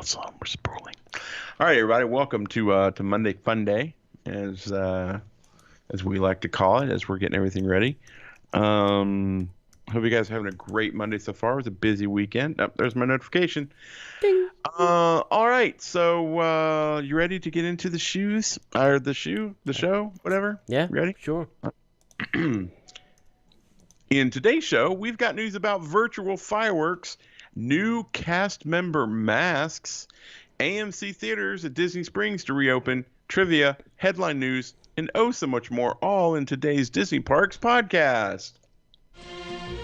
awesome. We're spooling. All right, everybody. Welcome to Monday Fun Day, as we like to call it, as we're getting everything ready. Hope you guys are having a great Monday so far. It was a busy weekend. Oh, there's my notification. Ding. All right. So, you ready to get into the shoes or the show, whatever? Yeah. Ready? Sure. In today's show, we've got news about virtual fireworks, new cast member masks, AMC theaters at Disney Springs to reopen, trivia, headline news, and oh so much more, all in today's Disney Parks podcast.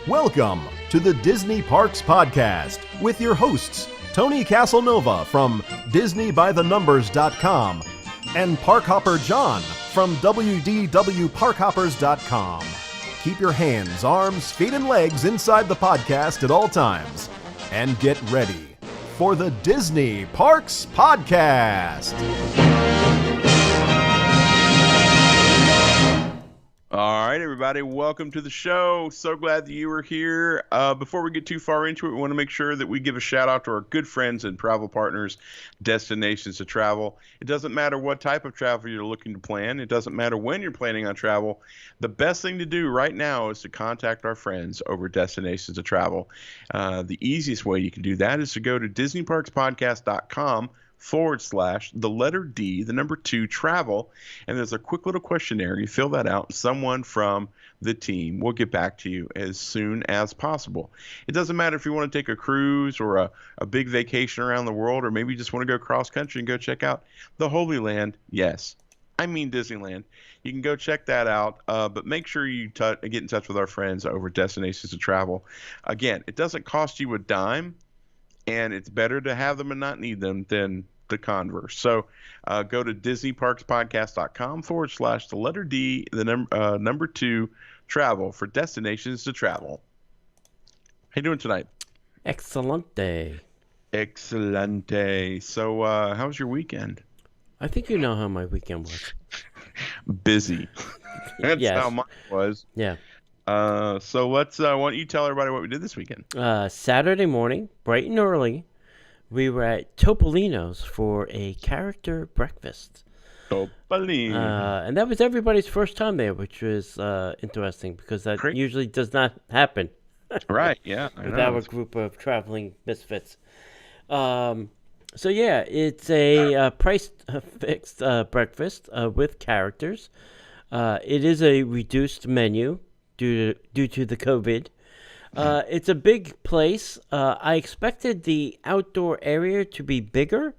Welcome to the Disney Parks Podcast with your hosts, Tony Casanova from DisneyByTheNumbers.com and Parkhopper John from WDWParkhoppers.com. Keep your hands, arms, feet, and legs inside the podcast at all times. And get ready for the Disney Parks Podcast. All right, everybody, welcome to the show. So glad that you were here. Before we get too far into it, we want to make sure that we give a shout out to our good friends and travel partners, Destinations to Travel. It doesn't matter what type of travel you're looking to plan. It doesn't matter when you're planning on travel. The best thing to do right now is to contact our friends over Destinations to Travel. The easiest way you can do that is to go to DisneyParksPodcast.com/the letter D, the number 2, travel. And there's a quick little questionnaire. You fill that out. Someone from the team will get back to you as soon as possible. It doesn't matter if you want to take a cruise or a big vacation around the world, or maybe you just want to go cross country and go check out the Holy Land. Yes, I mean Disneyland. You can go check that out, but make sure you get in touch with our friends over Destinations to Travel. Again, it doesn't cost you a dime. And it's better to have them and not need them than the converse. So go to DisneyParksPodcast.com/the letter D, the number 2, travel for Destinations to Travel. How you doing tonight? Excelente. Excelente. So how was your weekend? I think you know how my weekend was. Busy. That's Yes. how mine was. Yeah. So let's, why don't you tell everybody what we did this weekend? Saturday morning, bright and early, we were at Topolino's for a character breakfast. Topolino. And that was everybody's first time there, which was interesting because that Great. usually does not happen Right, yeah. I with know. our group of traveling misfits. So yeah, it's a price fixed breakfast with characters. It is a reduced menu due to the COVID. It's a big place. I expected the outdoor area to be bigger,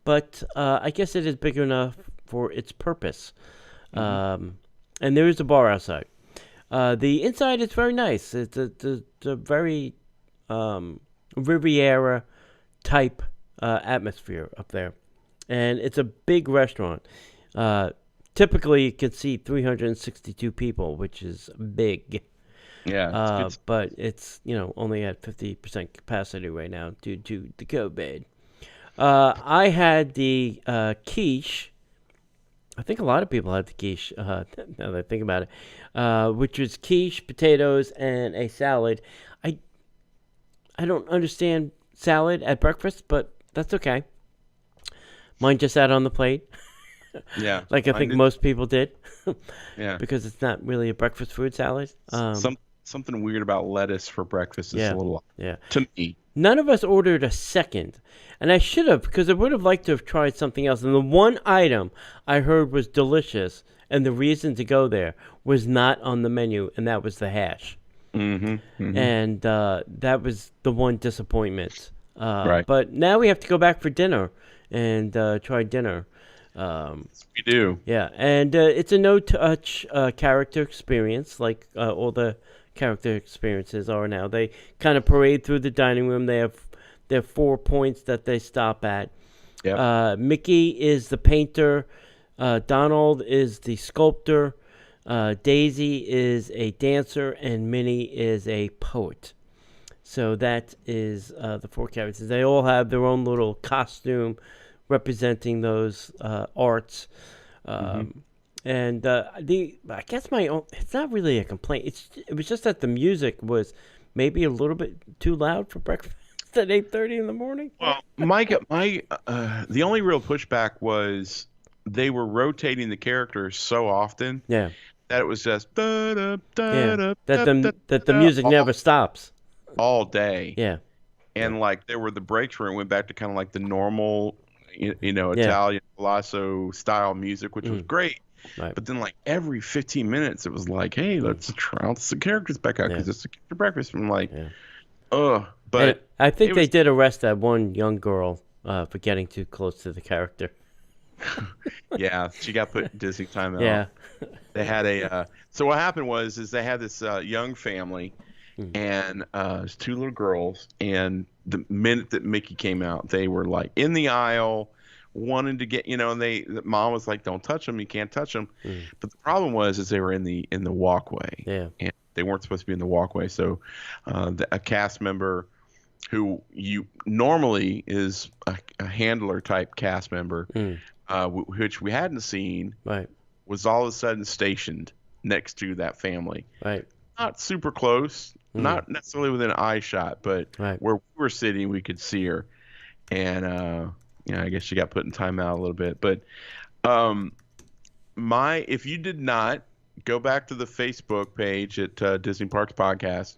but I guess it is big enough for its purpose. And there is a bar outside. The inside is very nice. It's a very Riviera type atmosphere up there. And it's a big restaurant. Typically, you can see 362 people, which is big. Yeah. It's good. But it's, only at 50% capacity right now due to the COVID. I had the quiche. I think a lot of people had the quiche, now that I think about it, which was quiche, potatoes, and a salad. I don't understand salad at breakfast, but that's okay. Mine just sat on the plate. Yeah. Like I think most people did. Yeah. Because it's not really a breakfast food salad. Something weird about lettuce for breakfast is a little to me. None of us ordered a second. And I should have, because I would have liked to have tried something else. And the one item I heard was delicious, and the reason to go there was not on the menu, and that was the hash. And that was the one disappointment. Right. But now we have to go back for dinner and try dinner. We do. Yeah, and it's a no-touch character experience, like all the character experiences are now. They kind of parade through the dining room. They have their 4 points that they stop at. Yeah. Mickey is the painter. Donald is the sculptor. Daisy is a dancer, and Minnie is a poet. So that is the 4 characters. They all have their own little costume representing those arts. And I guess it's not really a complaint. It was just that the music was maybe a little bit too loud for breakfast. at 8:30 in the morning. Well, the only real pushback was they were rotating the characters so often Yeah, that it was just da da da yeah. da That da the da that the da music never stops. all day. Yeah, yeah, And like there were the breaks where it went back to kind of like the normal, yeah. Italian Palazzo style music, which was Mm, great. right. But then like every 15 minutes, it was like, hey, Mm, let's try out some characters back out yeah, because it's a character breakfast. I'm like, yeah. ugh. And But I think it they was, did arrest that one young girl for getting too close to the character. yeah, she got put in Disney timeout. Yeah. They had so what happened is they had this young family Mm, and two little girls. And the minute that Mickey came out, they were like in the aisle, wanting to get, and the mom was like, "Don't touch them, you can't touch them." mm, But the problem is they were in the walkway, yeah. and they weren't supposed to be in the walkway. So a cast member who you normally is a handler type cast member, Mm, which we hadn't seen, right. was all of a sudden stationed next to that family. Right. Not super close, Mm, not necessarily within eye shot, but right. where we were sitting, we could see her. And I guess she got put in timeout a little bit. But um, if you did not go back to the Facebook page at Disney Parks Podcast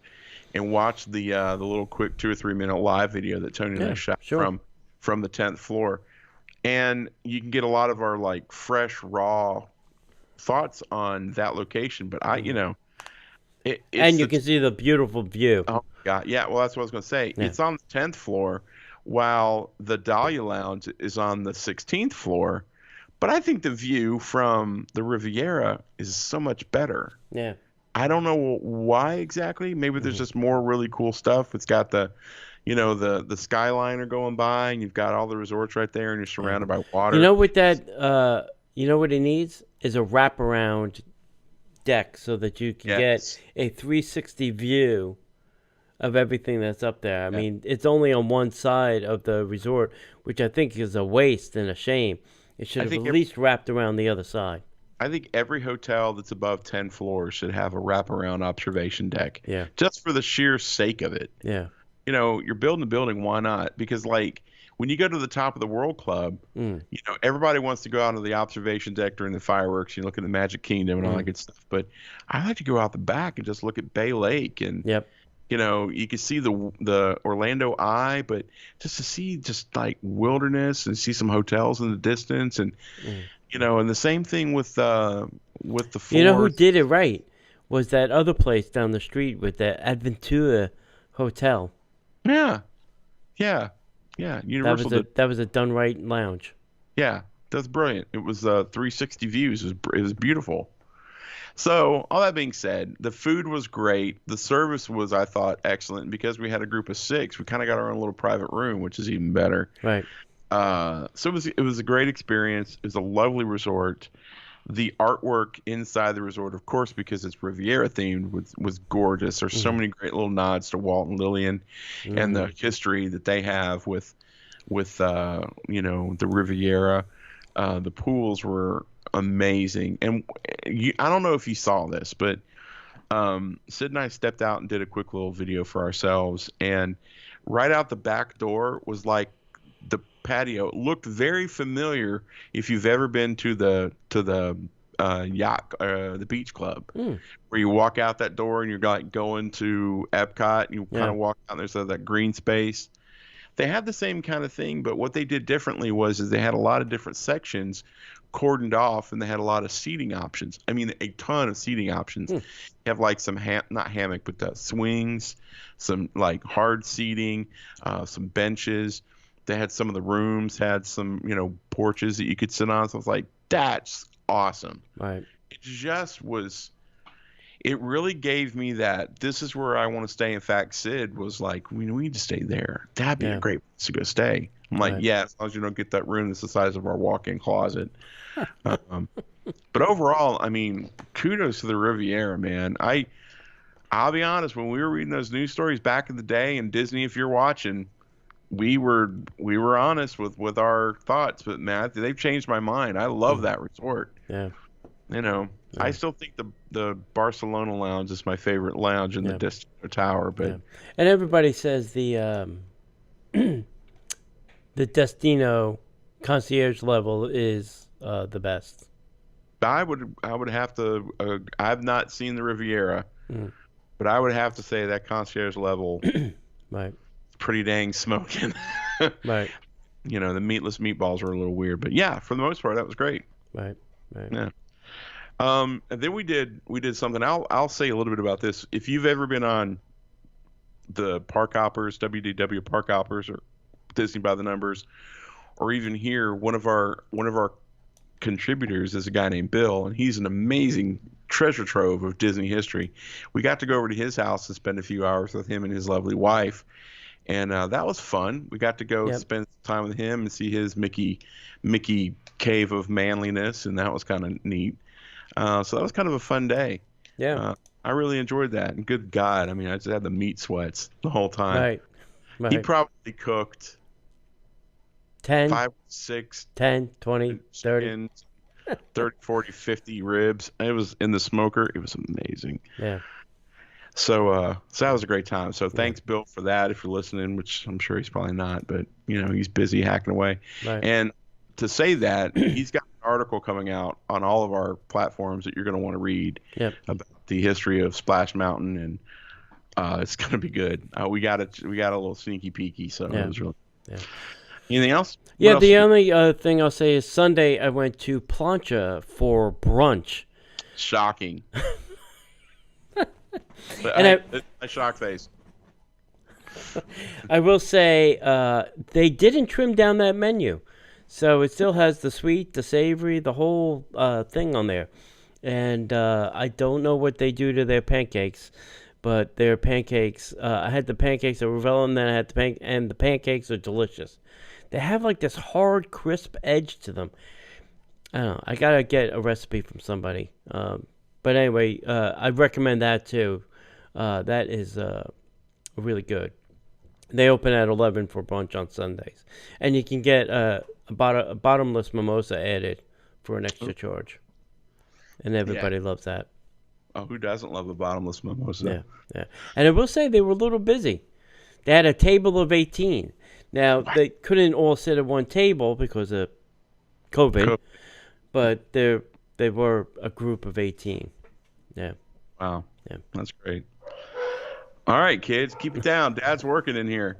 and watch the little quick 2 or 3 minute live video that Tony and I Yeah. shot Sure. from the 10th floor, and you can get a lot of our like fresh raw thoughts on that location. But Mm. it's And you can see the beautiful view. oh god, yeah. Well, that's what I was gonna say. Yeah. It's on the 10th floor, while the Dahlia Lounge is on the 16th floor. But I think the view from the Riviera is so much better. Yeah. I don't know why exactly. Maybe there's just more really cool stuff. It's got the Skyliner going by, and you've got all the resorts right there, and you're surrounded by water. You know what you know what it needs is a wraparound deck so that you can Yes. get a 360 view of everything that's up there. I Yeah. mean, it's only on one side of the resort, which I think is a waste and a shame. It should I have think at least wrapped around the other side. I think every hotel that's above 10 floors should have a wraparound observation deck, Yeah. just for the sheer sake of it. Yeah. You're building a building, why not? Because like when you go to the top of the World Club, Mm. everybody wants to go out to the observation deck during the fireworks. You look at the Magic Kingdom and all that good stuff. But I like to go out the back and just look at Bay Lake, and Yep. you can see the Orlando Eye, but just to see just like wilderness and see some hotels in the distance, and and the same thing with the You know who fourth. did it right was that other place down the street with the Adventura Hotel. Yeah, yeah, yeah. Universal did. That was a done right lounge. Yeah, that's brilliant. It was 360 views. It was beautiful. So, all that being said, the food was great. The service was, I thought, excellent. And because we had a group of 6, we kind of got our own little private room, which is even better. Right. So it was a great experience. It was a lovely resort. The artwork inside the resort, of course, because it's Riviera themed, was gorgeous. There's so many great little nods to Walt and Lillian and the history that they have with the Riviera. The pools were amazing, and I don't know if you saw this, but Sid and I stepped out and did a quick little video for ourselves, and right out the back door was like the patio. It looked very familiar if you've ever been to the yacht, the beach club, where you walk out that door and you're like going to Epcot, and you kind of walk out and there's that green space. They had the same kind of thing, but what they did differently is they had a lot of different sections cordoned off, and they had a lot of seating options. I mean, a ton of seating options. You have like some not hammock, but swings, some like hard seating, some benches. They had some of the rooms had some porches that you could sit on. So I was like, that's awesome. Right. It just was. It really gave me that this is where I want to stay. In fact, Sid was like, we need to stay there. That'd be a great place to go stay. I'm like, yeah, as long as you don't get that room that's the size of our walk-in closet. But overall, I mean, kudos to the Riviera, man. I'll be honest, when we were reading those news stories back in the day, and Disney, if you're watching, we were honest with our thoughts. But man, they've changed my mind. I love that resort. Yeah. I still think the Barcelona lounge is my favorite lounge in the Disco Tower, but And everybody says the the Destino concierge level is the best. I would have to. I've not seen the Riviera, Mm. but I would have to say that concierge level Right. pretty dang smoking. Right. You know, the meatless meatballs were a little weird, but yeah, for the most part, that was great. Right. Right. Yeah. And then we did something. I'll say a little bit about this. If you've ever been on the Park Hoppers, WDW Park Hoppers, or Disney by the Numbers, or even here, one of our contributors is a guy named Bill, and he's an amazing treasure trove of Disney history. We got to go over to his house and spend a few hours with him and his lovely wife, and that was fun. We got to go Yep. spend time with him and see his Mickey cave of manliness, and that was kind of neat. So that was kind of a fun day. Yeah. I really enjoyed that. And good God, I mean, I just had the meat sweats the whole time. Right. Right. He probably cooked 10, 5, 6 10, 20, 30. chickens, 30, 40, 50 ribs. It was in the smoker. It was amazing. Yeah. So that was a great time. So thanks, Bill, for that. If you're listening, which I'm sure he's probably not, but you know, he's busy hacking away. Right. And to say that, he's got an article coming out on all of our platforms that you're going to want to read Yep. about the history of Splash Mountain, and it's going to be good. We got a little sneaky peeky, so Yeah. it was really. Yeah. Anything else? Yeah, What the else? only thing I'll say is Sunday I went to Plancha for brunch. Shocking. But And a shock face. I will say they didn't trim down that menu. So it still has the sweet, the savory, the whole thing on there. And I don't know what they do to their pancakes, but their pancakes, I had the pancakes at Ravel, and then I had the pancakes are delicious. They have like this hard, crisp edge to them. I don't know. I gotta get a recipe from somebody. But anyway, I recommend that too. That is really good. They open at 11 for brunch on Sundays, and you can get a bottomless mimosa added for an extra charge. And everybody loves that. Oh, who doesn't love a bottomless mimosa? Yeah. And I will say they were a little busy. They had a table of 18. Now, they couldn't all sit at one table because of COVID, but they were a group of 18. Yeah. Wow. Yeah. That's great. All right, kids, keep it down. Dad's working in here.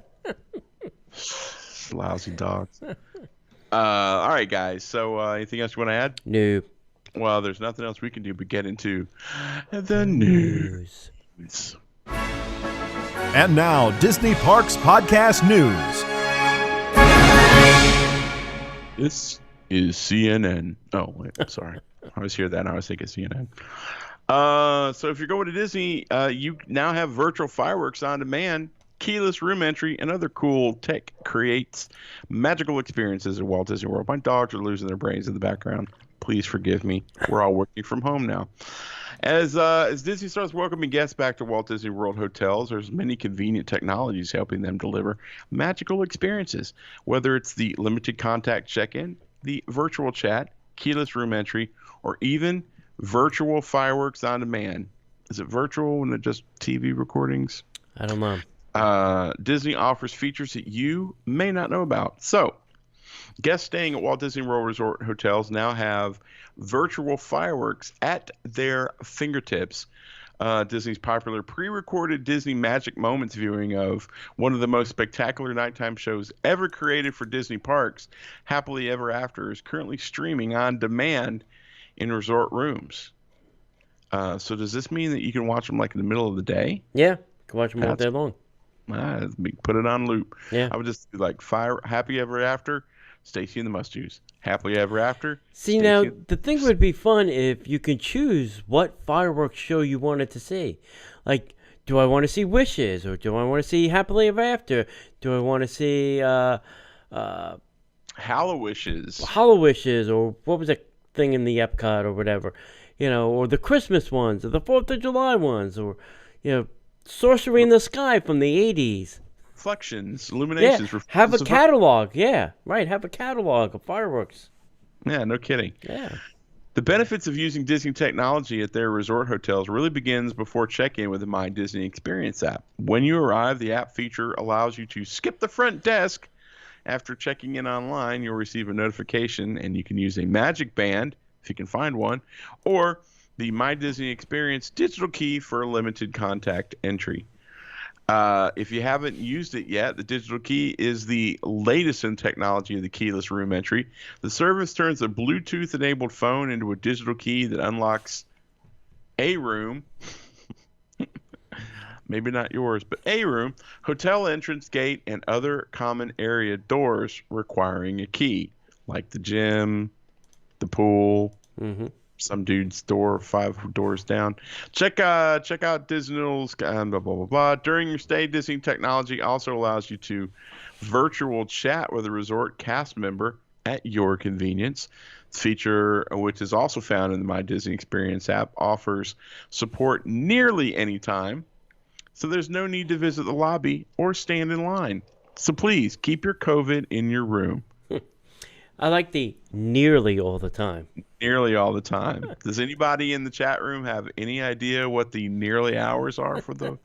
Lousy dogs. All right, guys. So anything else you want to add? No. Well, there's nothing else we can do but get into the news. And now, Disney Parks Podcast News. This is CNN. Oh, wait, sorry. I always hear that and I always think it's CNN. So if you're going to Disney, you now have virtual fireworks on demand, keyless room entry, and other cool tech creates magical experiences at Walt Disney World. My dogs are losing their brains in the background. Please forgive me. We're all working from home now. As Disney starts welcoming guests back to Walt Disney World hotels, there's many convenient technologies helping them deliver magical experiences, whether it's the limited contact check-in, the virtual chat, keyless room entry, or even virtual fireworks on demand. Is it virtual when they're just TV recordings? I don't know. Disney offers features that you may not know about. So, guests staying at Walt Disney World Resort hotels now have virtual fireworks at their fingertips. Disney's popular pre-recorded Disney Magic Moments viewing of one of the most spectacular nighttime shows ever created for Disney parks, Happily Ever After, is currently streaming on demand in resort rooms. So does this mean that you can watch them like in the middle of the day? Yeah. Can watch them all day long. Put it on loop. Yeah. I would just do like Happy Ever After, Stacy and the Must-Dos. Happily Ever After. See, now, the thing would be fun if you could choose what fireworks show you wanted to see. Like, do I want to see Wishes, or do I want to see Happily Ever After? Do I want to see Hallowishes. Hollow Wishes, or what was that thing in the Epcot or whatever? You know, or the Christmas ones, or the 4th of July ones, or, you know, Sorcery in the Sky from the 80s. Reflections, Yeah, illuminations. have a catalog. Yeah, right. Have a catalog of fireworks. Yeah, no kidding. Yeah. The benefits of using Disney technology at their resort hotels really begins before check-in with the My Disney Experience app. When you arrive, the app feature allows you to skip the front desk. After checking in online, you'll receive a notification, and you can use a magic band, if you can find one, or the My Disney Experience digital key for a limited contact entry. If you haven't used it yet, the digital key is the latest in technology of the keyless room entry. The service turns a Bluetooth-enabled phone into a digital key that unlocks a room, maybe not yours, but a room, hotel entrance gate, and other common area doors requiring a key, like the gym, the pool, some dude's door 5 doors down. Check out Disney's blah blah blah blah. During your stay, Disney technology also allows you to virtual chat with a resort cast member at your convenience. This feature, which is also found in the My Disney Experience app, offers support nearly any time, so there's no need to visit the lobby or stand in line. So please keep your COVID in your room. I like the nearly all the time. Nearly all the time. Does anybody in the chat room have any idea what the nearly hours are for the?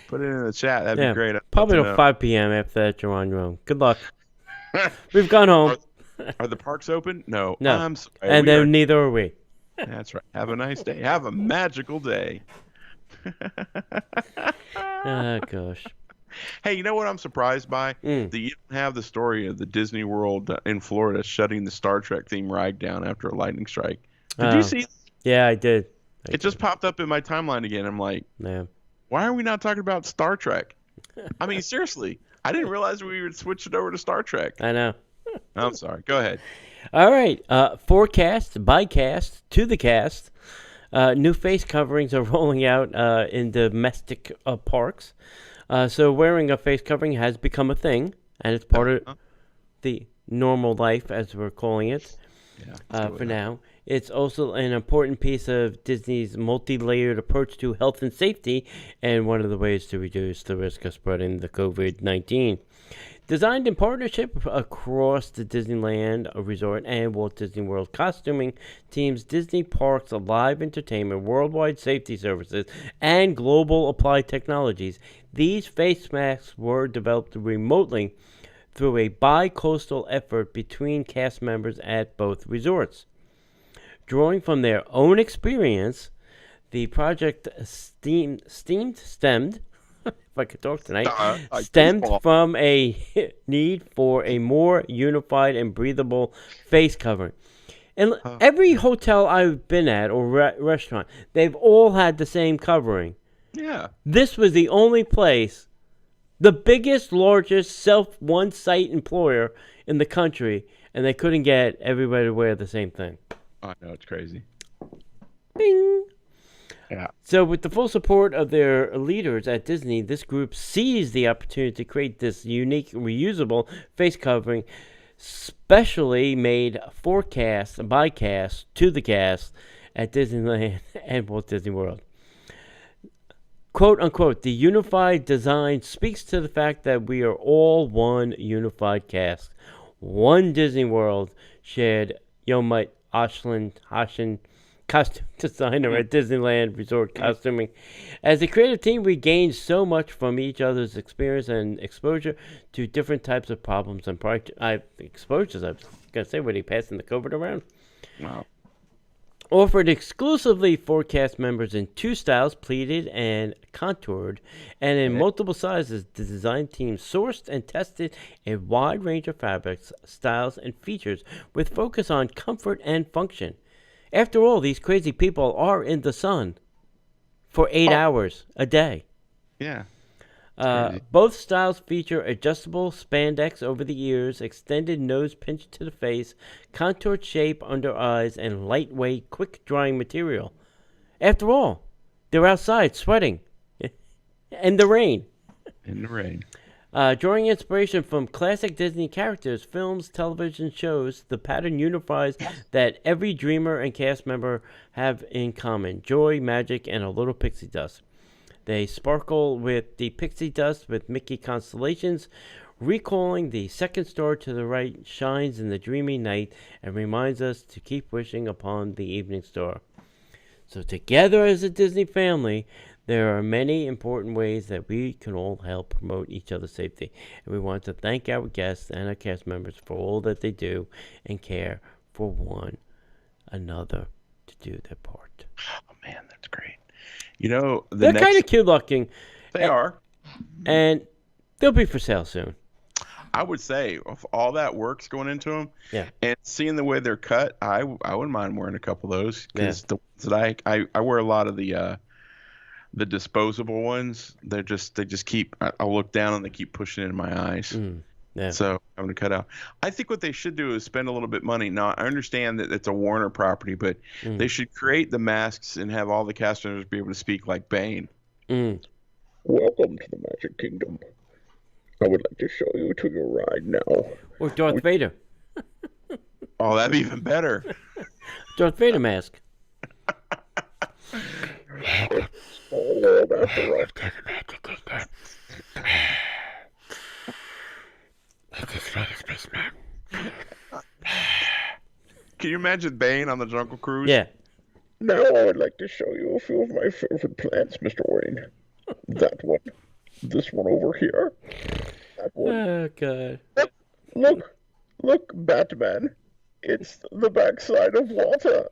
Put it in the chat. That'd be great. Probably till 5 p.m. After that, you're on your own. Good luck. We've gone home. Are the parks open? No. No. I'm sorry. And then neither are we. That's right. Have a nice day. Have a magical day. Oh, gosh. Hey, you know what I'm surprised by? That you don't have the story of the Disney World in Florida shutting the Star Trek theme ride down after a lightning strike. Did you see? Yeah, I did. It just popped up in my timeline again. I'm like, why are we not talking about Star Trek? I mean, seriously, I didn't realize we would switch it over to Star Trek. I know. I'm sorry. Go ahead. All right. Forecast by cast to the cast. New face coverings are rolling out in domestic parks. So wearing a face covering has become a thing, and it's part of the normal life, as we're calling it, for now. It's also an important piece of Disney's multi-layered approach to health and safety, and one of the ways to reduce the risk of spreading the COVID-19. Designed in partnership across the Disneyland Resort and Walt Disney World costuming teams, Disney Parks Live Entertainment, Worldwide Safety Services, and Global Applied Technologies, these face masks were developed remotely through a bi-coastal effort between cast members at both resorts. Drawing from their own experience, the project stemmed if I could talk tonight, stemmed from a need for a more unified and breathable face covering. And every hotel I've been at or restaurant, they've all had the same covering. Yeah. This was the only place, the biggest, largest one-site employer in the country, and they couldn't get everybody to wear the same thing. I know, it's crazy. Bing! Yeah. So with the full support of their leaders at Disney, this group seized the opportunity to create this unique, reusable face covering, specially made for cast by cast to the cast at Disneyland and Walt Disney World. Quote unquote, the unified design speaks to the fact that we are all one unified cast. One Disney World, shared Yomite Hashin, costume designer at Disneyland Resort Costuming. As a creative team, we gained so much from each other's experience and exposure to different types of problems and exposures. I was going to say, were they passing the COVID around? Wow. Offered exclusively for cast members in 2 styles, pleated and contoured, and in multiple sizes. The design team sourced and tested a wide range of fabrics, styles, and features with focus on comfort and function. After all, these crazy people are in the sun for 8 hours a day. Yeah. Both styles feature adjustable spandex over the ears, extended nose pinch to the face, contoured shape under eyes, and lightweight, quick-drying material. After all, they're outside sweating in the rain. In the rain. Drawing inspiration from classic Disney characters, films, television shows, the pattern unifies that every dreamer and cast member have in common: joy, magic, and a little pixie dust. They sparkle with the pixie dust with Mickey constellations, recalling the second star to the right shines in the dreamy night and reminds us to keep wishing upon the evening star. So together as a Disney family, there are many important ways that we can all help promote each other's safety. And we want to thank our guests and our cast members for all that they do and care for one another to do their part. Oh, man, that's great. You know, They're kind of cute looking. They are. And they'll be for sale soon. I would say if all that work's going into them, Yeah. and seeing the way they're cut, I wouldn't mind wearing a couple of those, because Yeah. the ones that I wear a lot of the disposable ones. They just keep, I'll look down and they keep pushing into my eyes. Yeah. So I'm going to cut out. I think what they should do is spend a little bit of money. Now, I understand that it's a Warner property, but they should create the masks and have all the cast members be able to speak like Bane. Welcome to the Magic Kingdom. I would like to show you to your ride now. Or Darth Vader. Oh, that'd be even better. Darth Vader mask. All world after us. Can you imagine Bane on the Jungle Cruise? Yeah. Now I would like to show you a few of my favorite plants, Mr. Wayne. That one. This one over here. That one. Oh, God. Look, Batman. It's the backside of water.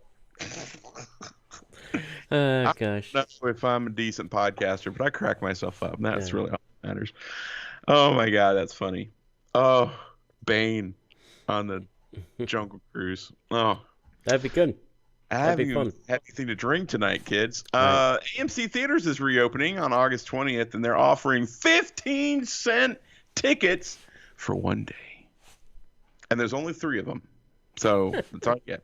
Oh, gosh. I don't know if I'm a decent podcaster, but I crack myself up. And that's really all that matters. Oh, my God, that's funny. Oh, Bane on the Jungle Cruise. Oh. That'd be good. That'd be fun. Had anything to drink tonight, kids. Right. AMC Theaters is reopening on August 20th, and they're offering 15-cent tickets for one day. And there's only 3 of them. So that's all you get.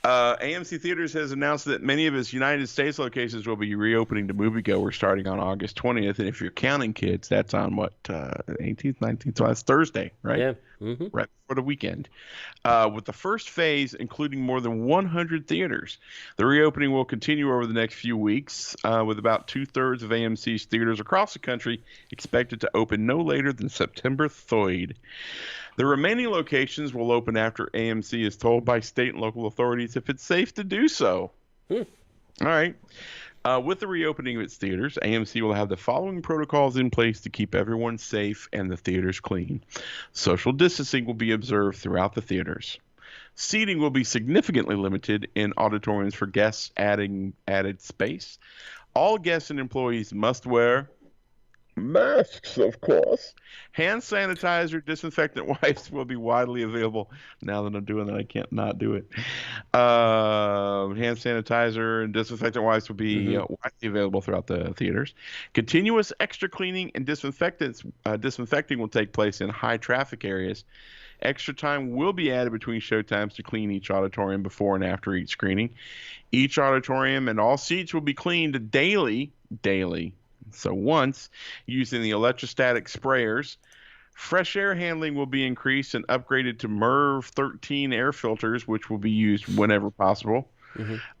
AMC Theaters has announced that many of its United States locations will be reopening to moviegoers starting on August 20th. And if you're counting, kids, that's on what, 18th, 19th? So that's Thursday, right? Yeah. Right before the weekend. With the first phase including more than 100 theaters. The reopening will continue over the next few weeks, with about 2/3 of AMC's theaters across the country expected to open no later than September 3rd. The remaining locations will open after AMC is told by state and local authorities if it's safe to do so. All right. With the reopening of its theaters, AMC will have the following protocols in place to keep everyone safe and the theaters clean. Social distancing will be observed throughout the theaters. Seating will be significantly limited in auditoriums for guests added space. All guests and employees must wear Masks, of course. hand sanitizer, disinfectant wipes will be widely available. Now that I'm doing that, I can't not do it. Hand sanitizer and disinfectant wipes will be widely available throughout the theaters. Continuous extra cleaning and disinfecting will take place in high traffic areas. Extra time will be added between showtimes to clean each auditorium before and after each screening. Each auditorium and all seats will be cleaned daily. So once, using the electrostatic sprayers. Fresh air handling will be increased and upgraded to MERV 13 air filters, which will be used whenever possible.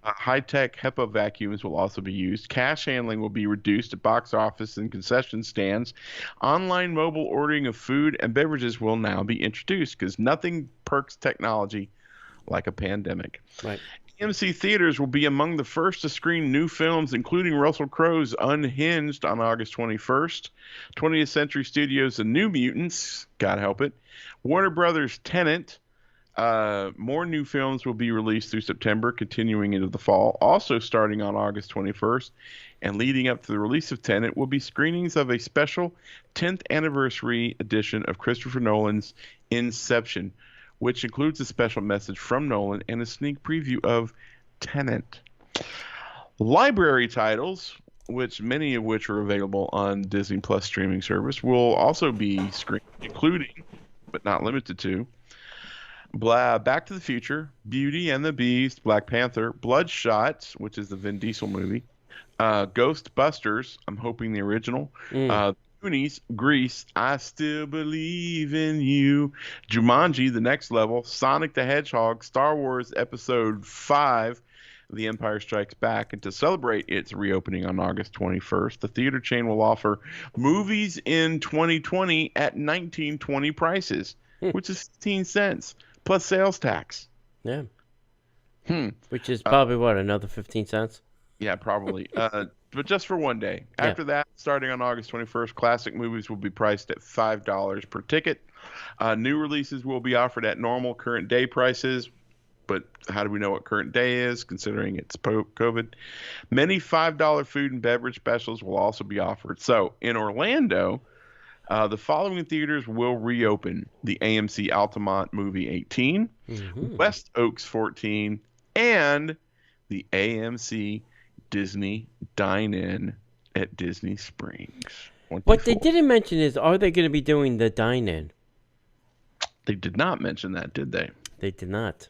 High-tech HEPA vacuums will also be used. Cash handling will be reduced at box office and concession stands. Online mobile ordering of food and beverages will now be introduced because nothing perks technology like a pandemic. Right. AMC Theaters will be among the first to screen new films, including Russell Crowe's Unhinged on August 21st, 20th Century Studios' The New Mutants, God help it, Warner Brothers' Tenet. More new films will be released through September, continuing into the fall. Also starting on August 21st and leading up to the release of Tenet will be screenings of a special 10th anniversary edition of Christopher Nolan's Inception, which includes a special message from Nolan and a sneak preview of Tenet. Library titles, many of which are available on Disney Plus streaming service, will also be screened, including, but not limited to, Back to the Future, Beauty and the Beast, Black Panther, Bloodshot, which is the Vin Diesel movie, Ghostbusters, I'm hoping the original, Goonies, Grease, I Still Believe in You, Jumanji, The Next Level, Sonic the Hedgehog, Star Wars Episode 5, The Empire Strikes Back. And to celebrate its reopening on August 21st, the theater chain will offer movies in 2020 at 1920 prices, which is 15 cents plus sales tax. Yeah. Hmm. Which is probably what, another 15 cents? Yeah, probably. But just for one day. Yeah. After that, starting on August 21st, classic movies will be priced at $5 per ticket. New releases will be offered at normal current day prices. But how do we know what current day is, considering it's COVID? Many $5 food and beverage specials will also be offered. So in Orlando, the following theaters will reopen: the AMC Altamont Movie 18, West Oaks 14, and the AMC Disney Dine-In at Disney Springs 24. What they didn't mention is, are they going to be doing the dine-in? They did not mention that, did they? They did not.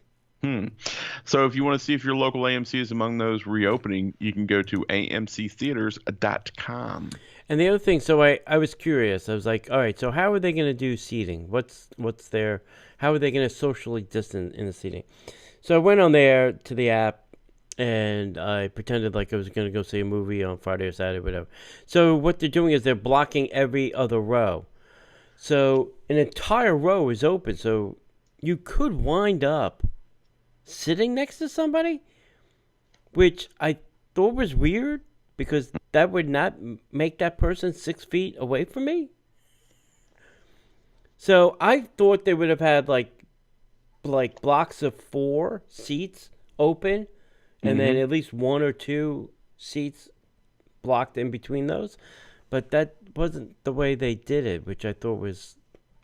So if you want to see if your local AMC is among those reopening, you can go to amctheaters.com. And the other thing, so I was curious. I was like, all right, so how are they going to do seating? What's their, how are they going to socially distance in the seating? So I went on there to the app, and I pretended like I was going to go see a movie on Friday or Saturday, whatever. So what they're doing is they're blocking every other row. So an entire row is open, so you could wind up sitting next to somebody, which I thought was weird, because that would not make that person 6 feet away from me. So I thought they would have had like blocks of 4 seats open, and then at least 1 or 2 seats blocked in between those. But that wasn't the way they did it, which I thought was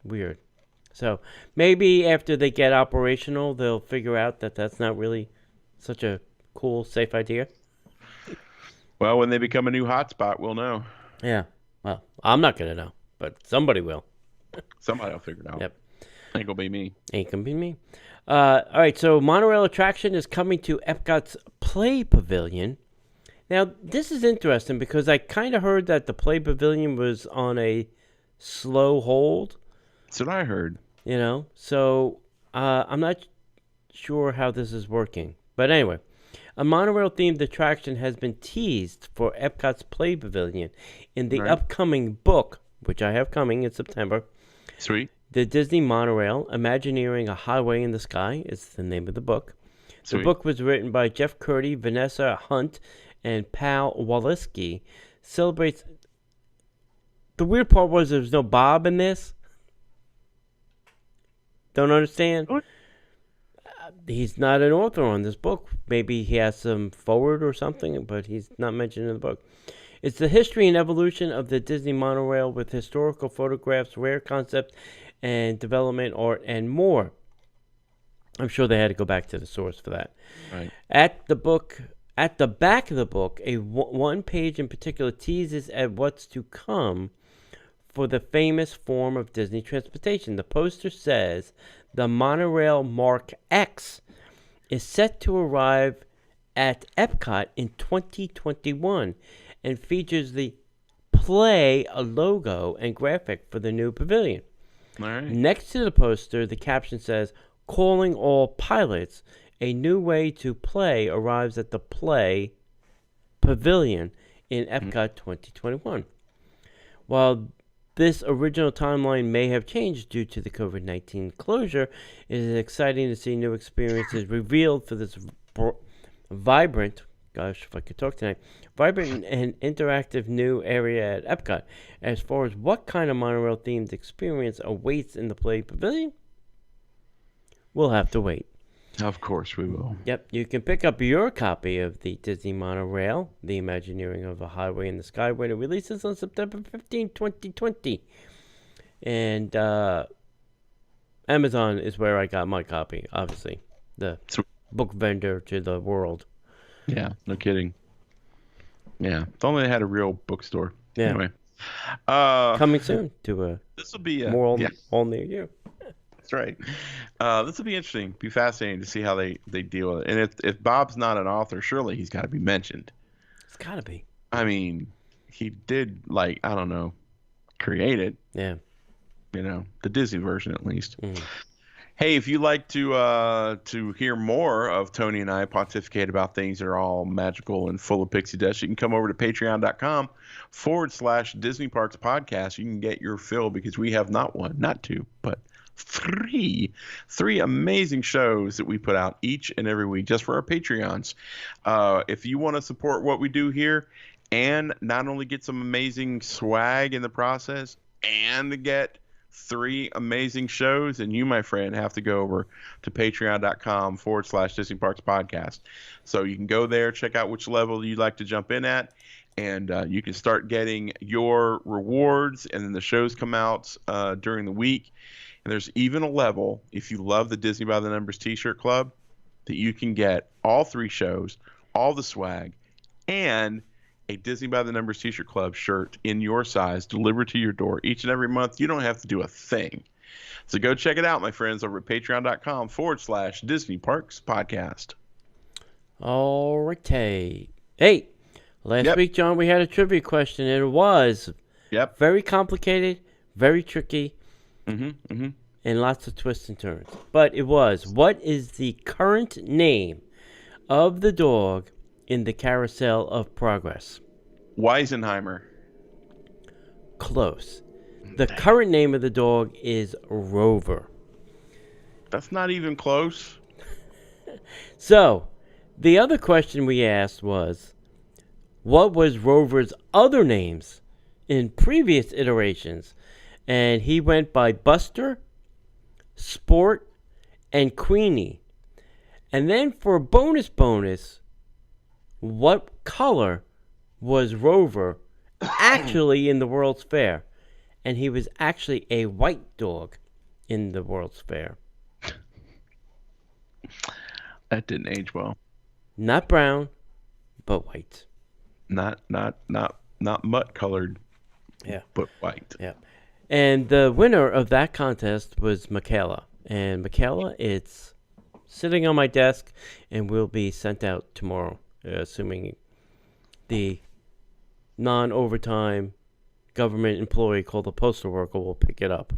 weird. So maybe after they get operational, they'll figure out that that's not really such a cool, safe idea. Well, when they become a new hotspot, we'll know. Yeah. Well, I'm not going to know, but somebody will. Somebody will figure it out. Yep. Ain't gonna be me. Ain't going to be me. All right, so monorail attraction is coming to Epcot's Play Pavilion. Now, this is interesting because I kind of heard that the Play Pavilion was on a slow hold. That's what I heard. You know, so I'm not sure how this is working. But anyway, a monorail-themed attraction has been teased for Epcot's Play Pavilion in the upcoming book, which I have coming in September. Sweet. The Disney Monorail, Imagineering a Highway in the Sky, is the name of the book. Sweet. The book was written by Jeff Curdy, Vanessa Hunt, and Pal Waleski. Celebrates... The weird part was there was no Bob in this. Don't understand. What? He's not an author on this book. Maybe he has some forward or something, but he's not mentioned in the book. It's the history and evolution of the Disney monorail with historical photographs, rare concepts, and development art, and more. I'm sure they had to go back to the source for that. Right. At the back of the book, one page in particular teases at what's to come for the famous form of Disney transportation. The poster says the monorail Mark X is set to arrive at Epcot in 2021 and features the Play logo and graphic for the new pavilion. All right. Next to the poster, the caption says, "Calling all pilots, a new way to play arrives at the Play Pavilion in Epcot 2021. While this original timeline may have changed due to the COVID-19 closure, it is exciting to see new experiences revealed for this vibrant, gosh, if I could talk tonight, vibrant and interactive new area at Epcot. As far as what kind of monorail-themed experience awaits in the Play Pavilion, we'll have to wait. Of course we will. Yep, you can pick up your copy of the Disney Monorail, The Imagineering of a Highway in the Sky, when it releases on September 15, 2020. And Amazon is where I got my copy, obviously. The book vendor to the world. Yeah, no kidding. Yeah, if only they had a real bookstore. Yeah. Anyway. Coming soon to a This will be more all near you. That's right. This will be interesting. Be fascinating to see how they deal with it. And if Bob's not an author, surely he's got to be mentioned. It's got to be. I mean, he did, like, I don't know, create it. Yeah. You know, the Disney version at least. Hey, if you'd like to hear more of Tony and I pontificate about things that are all magical and full of pixie dust, you can come over to patreon.com/Disney Parks Podcast. You can get your fill because we have not one, not two, but three amazing shows that we put out each and every week just for our Patreons. If you want to support what we do here and not only get some amazing swag in the process and to get 3 amazing shows, and you, my friend, have to go over to patreon.com/Disney Parks Podcast. So you can go there, check out which level you'd like to jump in at, and you can start getting your rewards, and then the shows come out during the week. And there's even a level, if you love the Disney by the Numbers T-shirt club, that you can get all 3 shows, all the swag, and a Disney by the Numbers T-shirt club shirt in your size delivered to your door each and every month. You don't have to do a thing. So go check it out, my friends, over at patreon.com/Disney Parks Podcast. All right. Hey, last week, John, we had a trivia question, and it was very complicated, very tricky, and lots of twists and turns. But it was, what is the current name of the dog in the Carousel of Progress? Weisenheimer. Close. The current name of the dog is Rover. That's not even close. So, the other question we asked was, what was Rover's other names in previous iterations? And he went by Buster, Sport, and Queenie. And then for a bonus, what color was Rover actually in the World's Fair? And he was actually a white dog in the World's Fair. That didn't age well. Not brown, but white. Not mutt colored. Yeah. But white. Yeah. And the winner of that contest was Michaela. And Michaela, it's sitting on my desk and will be sent out tomorrow, assuming the non-overtime government employee called the postal worker will pick it up.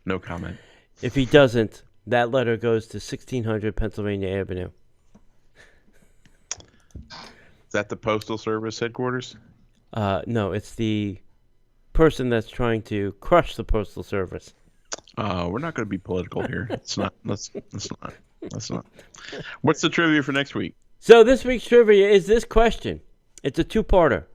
No comment. If he doesn't, that letter goes to 1600 Pennsylvania Avenue. Is that the Postal Service headquarters? No, it's the person that's trying to crush the Postal Service. We're not going to be political here. It's not. Let's not. What's the trivia for next week? So this week's trivia is this question. It's a two-parter.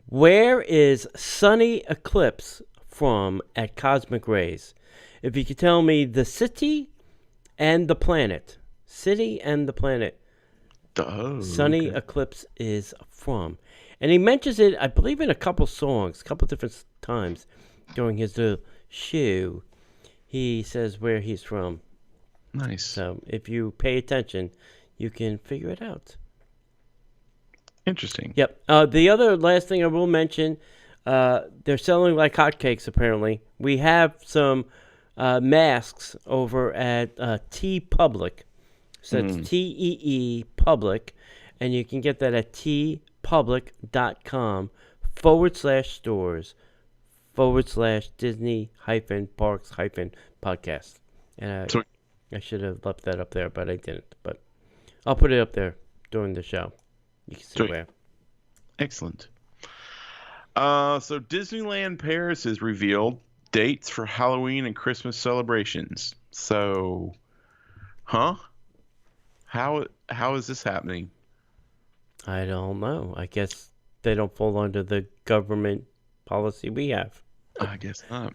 Where is Sunny Eclipse from at Cosmic Rays? If you could tell me the city and the planet. City and the planet. Sunny Eclipse is from. And he mentions it, I believe, in a couple songs, a couple different times during his show. He says where he's from. Nice. So if you pay attention, you can figure it out. Interesting. Yep. The other last thing I will mention, they're selling like hotcakes, apparently. We have some masks over at T Public. So that's TEE Public. And you can get that at tpublic.com/stores/Disney-Parks-Podcast. And I should have left that up there, but I didn't. But I'll put it up there during the show. You can see where. Excellent. So Disneyland Paris has revealed dates for Halloween and Christmas celebrations. So, how is this happening? I don't know. I guess they don't fall under the government policy we have. I guess not.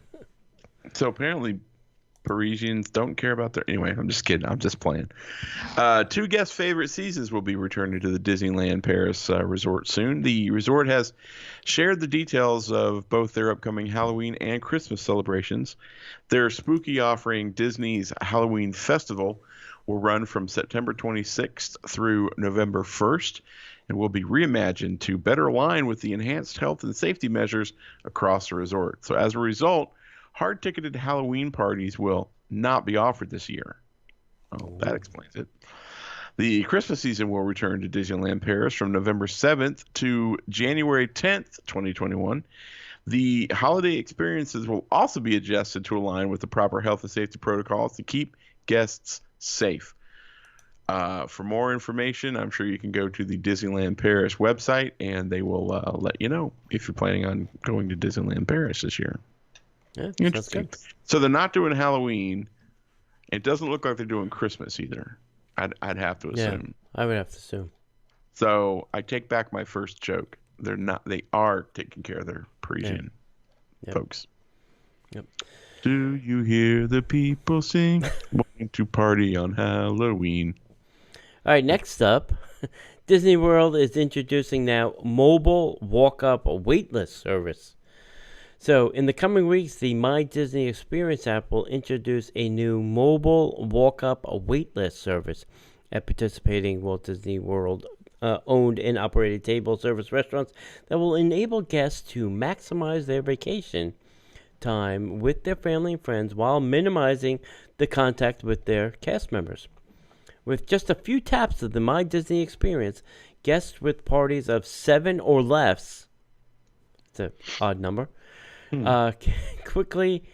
So apparently Parisians don't care about their... Anyway, I'm just kidding. I'm just playing. 2 guest favorite seasons will be returning to the Disneyland Paris resort soon. The resort has shared the details of both their upcoming Halloween and Christmas celebrations. Their spooky offering, Disney's Halloween Festival, will run from September 26th through November 1st and will be reimagined to better align with the enhanced health and safety measures across the resort. So as a result, hard-ticketed Halloween parties will not be offered this year. Oh, that explains it. The Christmas season will return to Disneyland Paris from November 7th to January 10th, 2021. The holiday experiences will also be adjusted to align with the proper health and safety protocols to keep guests safe. For more information, I'm sure you can go to the Disneyland Paris website, and they will let you know if you're planning on going to Disneyland Paris this year. Yeah, sounds Interesting. good. So they're not doing Halloween. It doesn't look like they're doing Christmas either. I'd have to assume. Yeah, I would have to assume. So I take back my first joke. They're not. They are taking care of their Parisian Yep. folks. Yep. Do you hear the people sing? Wanting to party on Halloween. All right, next up, Disney World is introducing now mobile walk-up waitlist service. So, in the coming weeks, the My Disney Experience app will introduce a new mobile walk-up waitlist service at participating Walt Disney World owned and operated table service restaurants that will enable guests to maximize their vacation time with their family and friends while minimizing the contact with their cast members. With just a few taps of the My Disney Experience, guests with parties of 7 or less, it's an odd number, can quickly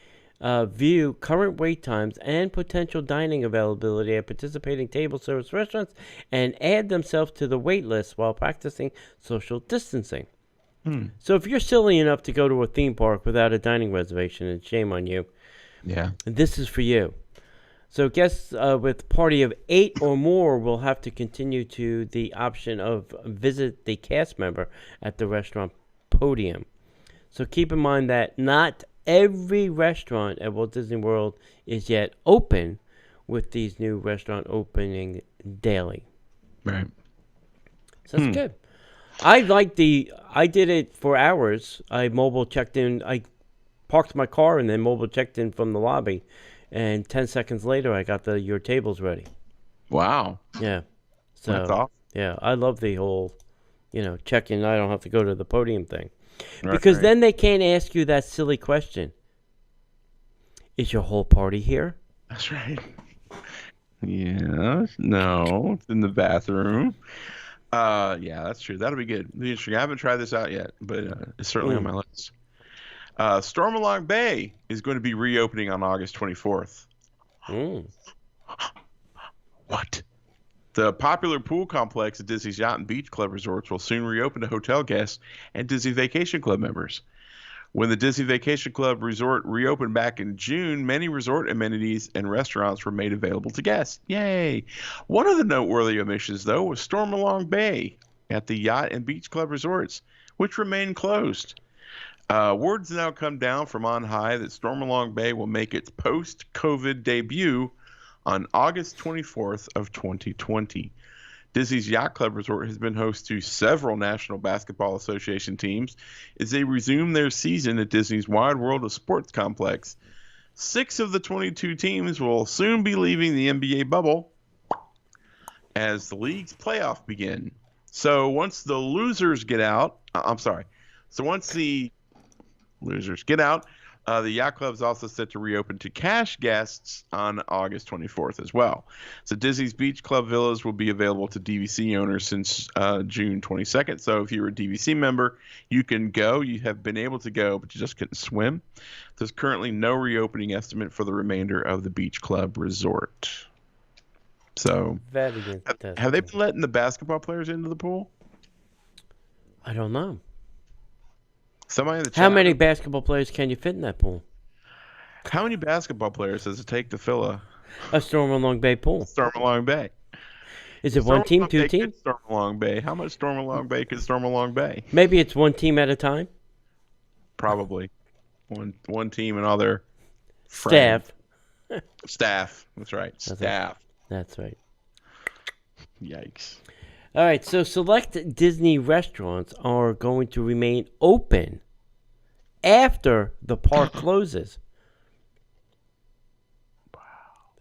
view current wait times and potential dining availability at participating table service restaurants and add themselves to the wait list while practicing social distancing. So if you're silly enough to go to a theme park without a dining reservation, and shame on you, Yeah. this is for you. So guests with party of 8 or more will have to continue to the option of visit the cast member at the restaurant podium. So keep in mind that not every restaurant at Walt Disney World is yet open, with these new restaurant opening daily. Right. So that's good. I did it for hours. I mobile checked in. I parked my car and then mobile checked in from the lobby. And 10 seconds later, I got your tables ready. Wow. Yeah. So, That's awesome. yeah, I love the whole, check-in. I don't have to go to the podium thing. Right, Because right. then they can't ask you that silly question. Is your whole party here? That's right. Yes. No. It's in the bathroom. Yeah, that's true. That'll be good. It'll be interesting. I haven't tried this out yet, but it's certainly on my list. Stormalong Bay is going to be reopening on August 24th. Mm. What? The popular pool complex at Disney's Yacht and Beach Club resorts will soon reopen to hotel guests and Disney Vacation Club members. When the Disney Vacation Club resort reopened back in June, many resort amenities and restaurants were made available to guests. Yay! One of the noteworthy omissions, though, was Stormalong Bay at the Yacht and Beach Club resorts, which remain closed. Word's now come down from on high that Stormalong Bay will make its post-COVID debut on August 24th of 2020. Disney's Yacht Club Resort has been host to several National Basketball Association teams as they resume their season at Disney's Wide World of Sports complex. 6 of the 22 teams will soon be leaving the NBA bubble as the league's playoff begin. So once the losers get out, once the losers get out, the Yacht Club is also set to reopen to cash guests on August 24th as well. So Disney's Beach Club villas will be available to DVC owners since June 22nd. So if you're a DVC member, you can go. You have been able to go, but you just couldn't swim. There's currently no reopening estimate for the remainder of the Beach Club resort. So Very good. have they been letting the basketball players into the pool? I don't know. Somebody in the How chat. many basketball players can you fit in that pool? How many basketball players does it take to fill a A Stormalong Bay pool. Stormalong Bay? Is it one team, Stormalong two Bay teams? could Stormalong Bay. How much Stormalong Bay could Stormalong Bay? Maybe it's one team at a time. Probably one team and all their friends. Staff. That's right. Staff. That's right. Yikes. All right, so select Disney restaurants are going to remain open after the park closes. Wow.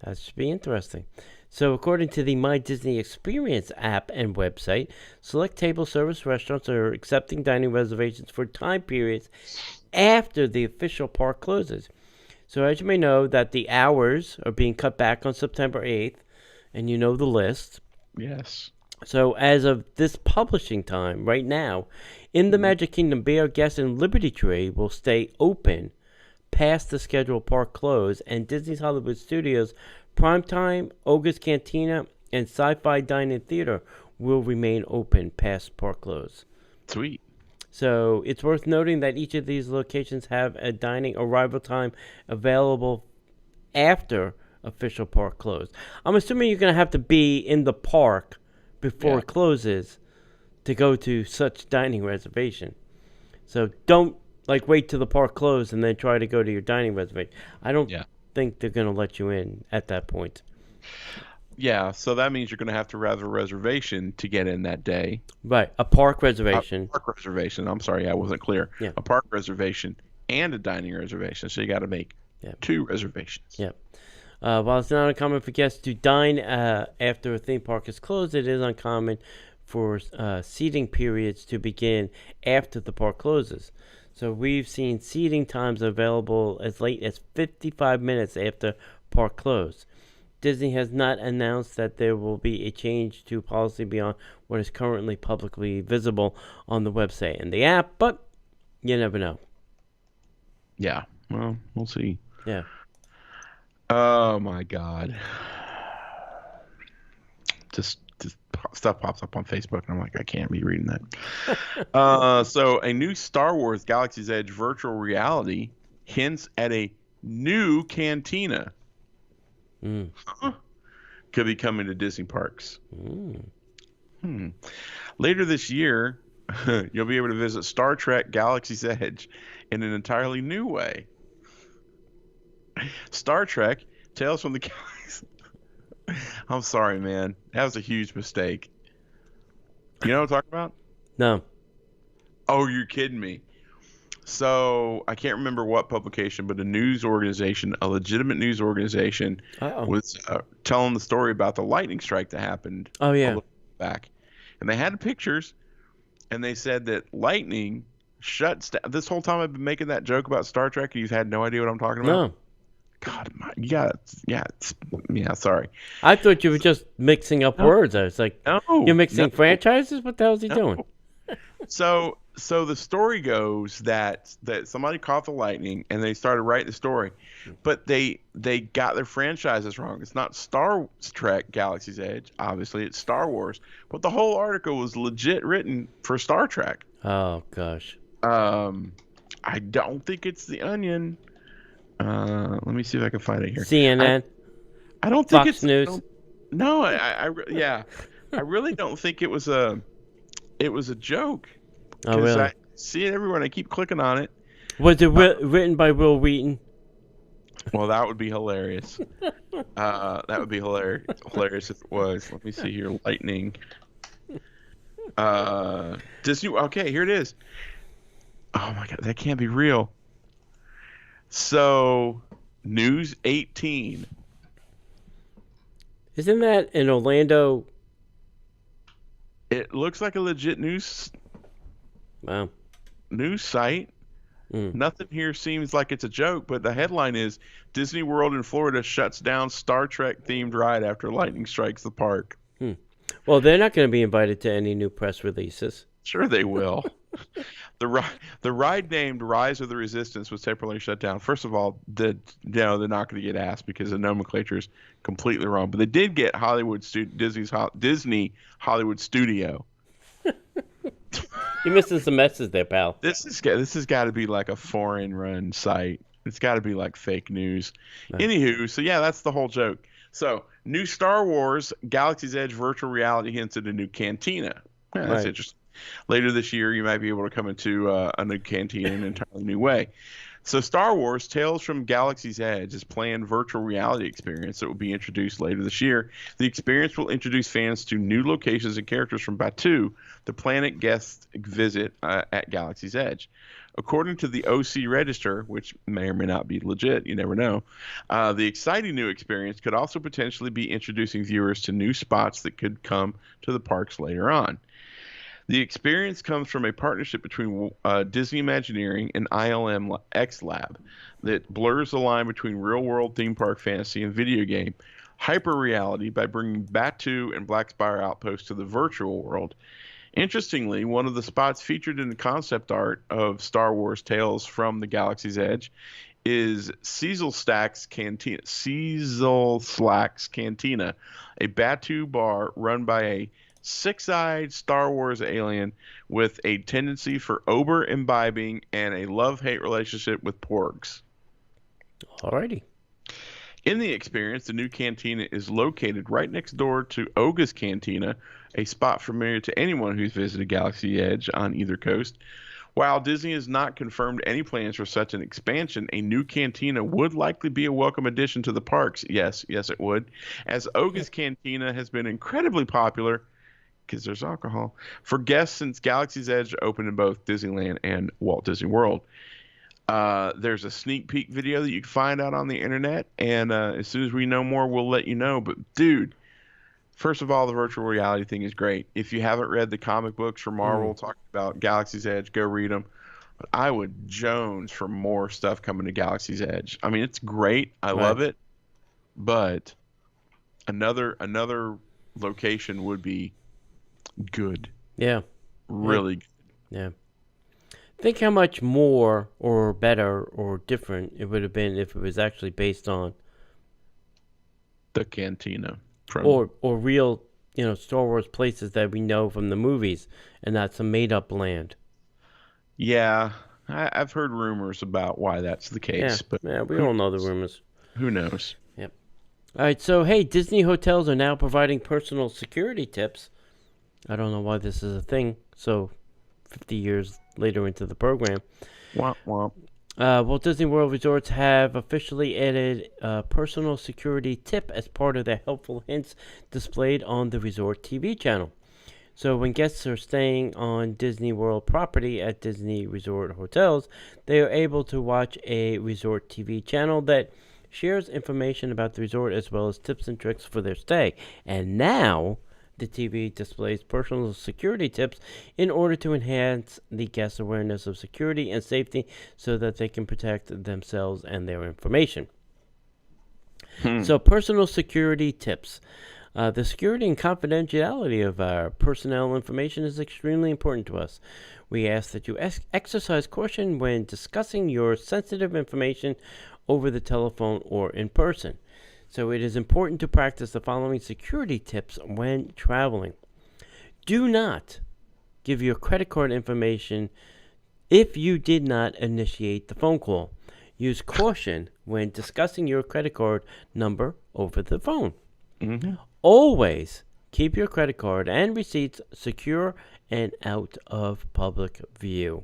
That should be interesting. So according to the My Disney Experience app and website, select table service restaurants are accepting dining reservations for time periods after the official park closes. So as you may know, that the hours are being cut back on September 8th, and you know the list. Yes. So as of this publishing time, right now, in the Magic Kingdom, Be Our Guest and Liberty Tree will stay open past the scheduled park close, and Disney's Hollywood Studios Primetime, Oga's Cantina, and Sci-Fi Dine-In Theater will remain open past park close. Sweet. So it's worth noting that each of these locations have a dining arrival time available after official park close. I'm assuming you're going to have to be in the park before it closes to go to such dining reservation. So don't wait till the park closed and then try to go to your dining reservation. I don't think they're going to let you in at that point. Yeah, so that means you're going to have to have a reservation to get in that day. Right, a park reservation. A park reservation. I'm sorry, I wasn't clear. Yeah. A park reservation and a dining reservation. So you got to make 2 reservations. Yep. While it's not uncommon for guests to dine after a theme park is closed, it is uncommon for seating periods to begin after the park closes. So we've seen seating times available as late as 55 minutes after park close. Disney has not announced that there will be a change to policy beyond what is currently publicly visible on the website and the app, but you never know. Yeah, well, we'll see. Yeah. Oh my God. Just stuff pops up on Facebook, and I'm like, I can't be reading that. So a new Star Wars Galaxy's Edge virtual reality hints at a new cantina. Could be coming to Disney parks. Later this year, you'll be able to visit Star Trek Galaxy's Edge in an entirely new way. Star Trek Tales from the Galaxy. I'm sorry, man. That was a huge mistake. You know what I'm talking about? No. Oh, you're kidding me. So I can't remember what publication, but a news organization, a legitimate news organization, was telling the story about the lightning strike that happened a little back. And they had pictures, and they said that lightning shuts down. This whole time I've been making that joke about Star Trek, and you've had no idea what I'm talking about? No. God, sorry. I thought you were just mixing up words. I was like, no, you're mixing franchises? What the hell is he doing? So the story goes that somebody caught the lightning and they started writing the story, but they got their franchises wrong. It's not Star Trek Galaxy's Edge, obviously it's Star Wars, but the whole article was legit written for Star Trek. Oh gosh. I don't think it's The Onion. Let me see if I can find it here. CNN. I don't think Fox it's News. No, I really don't think it was a joke. Oh, really? I see it everywhere, and I keep clicking on it. Was it written by Will Wheaton? Well, that would be hilarious. That would be hilarious if it was. Let me see here. Lightning. Disney. Okay, here it is. Oh my God, that can't be real. So, News 18. Isn't that in Orlando? It looks like a legit news site. Nothing here seems like it's a joke, but the headline is Disney World in Florida shuts down Star Trek themed ride after lightning strikes the park. Well, they're not going to be invited to any new press releases. Sure they will. The ride named Rise of the Resistance was temporarily shut down. First of all, they're not going to get asked because the nomenclature is completely wrong. But they did get Disney Hollywood Studio. You're missing some S's there, pal. This has got to be like a foreign run site. It's got to be like fake news. Right. Anywho, so yeah, that's the whole joke. So, new Star Wars Galaxy's Edge virtual reality hints at a new cantina. Yeah, that's interesting. Later this year, you might be able to come into a new cantina in an entirely new way. So Star Wars Tales from Galaxy's Edge is planned virtual reality experience that will be introduced later this year. The experience will introduce fans to new locations and characters from Batuu, the planet guests visit at Galaxy's Edge. According to the OC Register, which may or may not be legit, you never know, the exciting new experience could also potentially be introducing viewers to new spots that could come to the parks later on. The experience comes from a partnership between Disney Imagineering and ILM X Lab that blurs the line between real-world theme park fantasy and video game. hyper-reality by bringing Batu and Black Spire Outpost to the virtual world. Interestingly, one of the spots featured in the concept art of Star Wars Tales from the Galaxy's Edge is Cecil Slack's Cantina, a Batu bar run by a six-eyed Star Wars alien with a tendency for over imbibing and a love-hate relationship with porgs. Alrighty. In the experience, the new cantina is located right next door to Oga's Cantina, a spot familiar to anyone who's visited Galaxy Edge on either coast. While Disney has not confirmed any plans for such an expansion, a new cantina would likely be a welcome addition to the parks. Yes, it would, as Oga's Cantina has been incredibly popular because there's alcohol for guests since Galaxy's Edge opened in both Disneyland and Walt Disney World. There's a sneak peek video that you can find out on the internet, and as soon as we know more, we'll let you know. But dude, first of all, the virtual reality thing is great. If you haven't read the comic books from Marvel talking about Galaxy's Edge, go read them. But I would jones for more stuff coming to Galaxy's Edge. I mean, it's great. I love it. But another location would be good. Yeah. Really good. Yeah. Think how much more or better or different it would have been if it was actually based on the cantina. Or real, Star Wars places that we know from the movies and not some made-up land. Yeah, I've heard rumors about why that's the case. Yeah, we all know the rumors. Who knows? Yep. All right, so, hey, Disney hotels are now providing personal security tips. I don't know why this is a thing, so 50 years later into the program. Womp womp. Walt Disney World Resorts have officially added a personal security tip as part of their helpful hints displayed on the resort TV channel. So when guests are staying on Disney World property at Disney Resort hotels, they are able to watch a resort TV channel that shares information about the resort as well as tips and tricks for their stay. And now the TV displays personal security tips in order to enhance the guests' awareness of security and safety so that they can protect themselves and their information. So, personal security tips. The security and confidentiality of our personnel information is extremely important to us. We ask that you exercise caution when discussing your sensitive information over the telephone or in person. So it is important to practice the following security tips when traveling. Do not give your credit card information if you did not initiate the phone call. Use caution when discussing your credit card number over the phone. Mm-hmm. Always keep your credit card and receipts secure and out of public view.